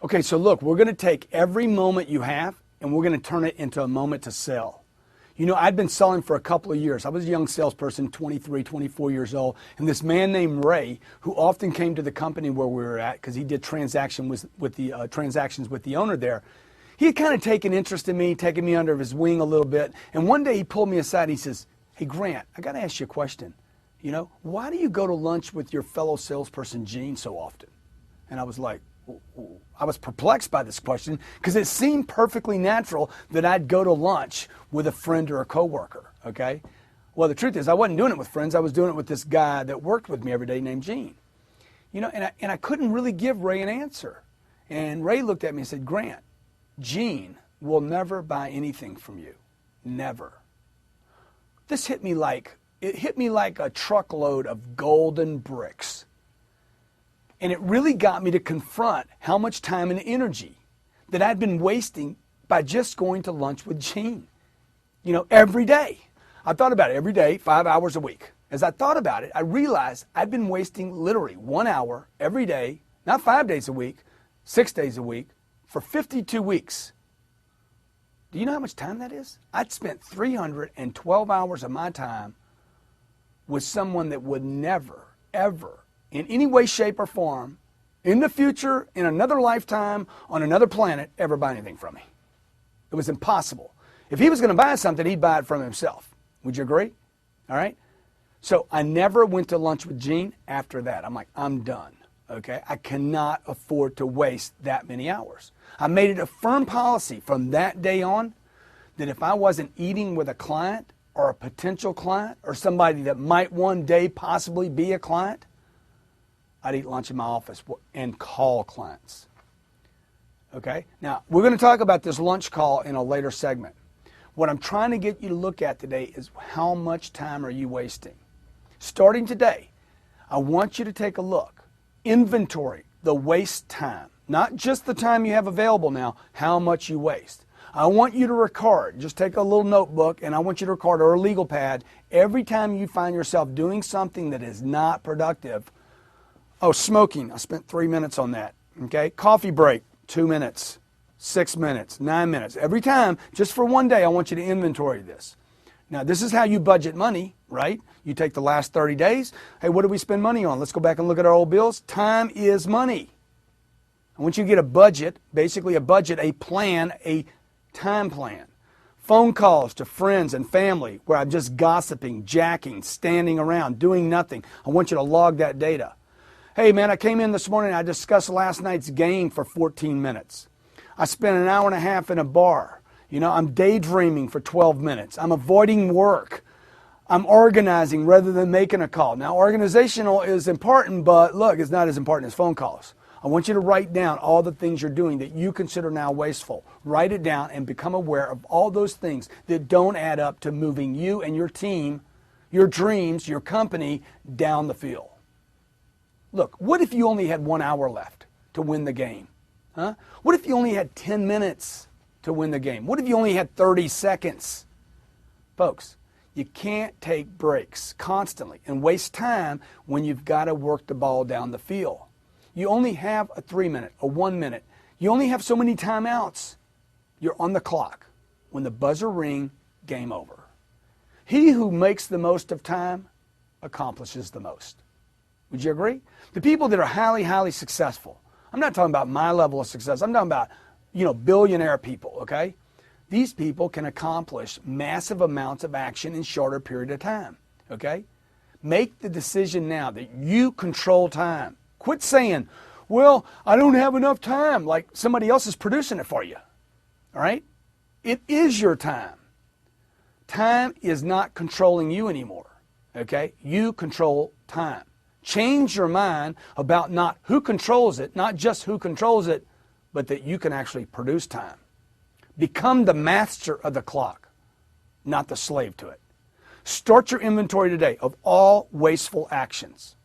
Okay, so look, we're going to take every moment you have and we're going to turn it into a moment to sell. You know, I'd been selling for a couple of years. I was a young salesperson, 23, 24 years old, and this man named Ray, who often came to the company where we were at because he did transactions with the owner there, he had kind of taken interest in me, taken me under his wing a little bit, and one day he pulled me aside and he says, "Hey, Grant, I got to ask you a question. You know, why do you go to lunch with your fellow salesperson, Gene, so often?" And I was like, I was perplexed by this question because it seemed perfectly natural that I'd go to lunch with a friend or a coworker, okay? Well, the truth is I wasn't doing it with friends. I was doing it with this guy that worked with me every day named Gene. You know, and I couldn't really give Ray an answer. And Ray looked at me and said, "Grant, Gene will never buy anything from you. Never." This hit me like a truckload of golden bricks. And it really got me to confront how much time and energy that I'd been wasting by just going to lunch with Gene. You know, every day. I thought about it every day, 5 hours a week. As I thought about it, I realized I'd been wasting literally 1 hour every day, not 5 days a week, 6 days a week, for 52 weeks. Do you know how much time that is? I'd spent 312 hours of my time with someone that would never, ever, in any way, shape, or form, in the future, in another lifetime, on another planet, ever buy anything from me. It was impossible. If he was going to buy something, he'd buy it from himself. Would you agree? All right? So I never went to lunch with Gene after that. I'm like, I'm done. Okay? I cannot afford to waste that many hours. I made it a firm policy from that day on that if I wasn't eating with a client or a potential client or somebody that might one day possibly be a client, I'd eat lunch in my office and call clients. Okay? Now, we're going to talk about this lunch call in a later segment. What I'm trying to get you to look at today is how much time are you wasting? Starting today, I want you to take a look. Inventory the waste time. Not just the time you have available now, how much you waste. I want you to record. Just take a little notebook and I want you to record, or a legal pad, every time you find yourself doing something that is not productive. Oh, smoking, I spent 3 minutes on that, okay? Coffee break, 2 minutes, 6 minutes, 9 minutes. Every time, just for one day, I want you to inventory this. Now, this is how you budget money, right? You take the last 30 days. Hey, what do we spend money on? Let's go back and look at our old bills. Time is money. I want you to get a budget, basically a budget, a plan, a time plan. Phone calls to friends and family where I'm just gossiping, jacking, standing around, doing nothing. I want you to log that data. Hey man, I came in this morning and I discussed last night's game for 14 minutes. I spent an hour and a half in a bar. You know, I'm daydreaming for 12 minutes. I'm avoiding work. I'm organizing rather than making a call. Now, organizational is important, but look, it's not as important as phone calls. I want you to write down all the things you're doing that you consider now wasteful. Write it down and become aware of all those things that don't add up to moving you and your team, your dreams, your company down the field. Look, what if you only had 1 hour left to win the game? Huh? What if you only had 10 minutes to win the game? What if you only had 30 seconds? Folks, you can't take breaks constantly and waste time when you've got to work the ball down the field. You only have a 3 minute, a 1 minute. You only have so many timeouts. You're on the clock. When the buzzer rings, game over. He who makes the most of time accomplishes the most. Would you agree? The people that are highly, highly successful, I'm not talking about my level of success. I'm talking about, billionaire people, okay? These people can accomplish massive amounts of action in shorter period of time, okay? Make the decision now that you control time. Quit saying, well, I don't have enough time, like somebody else is producing it for you, all right? It is your time. Time is not controlling you anymore, okay? You control time. Change your mind about not who controls it, not just who controls it, but that you can actually produce time. Become the master of the clock, not the slave to it. Start your inventory today of all wasteful actions.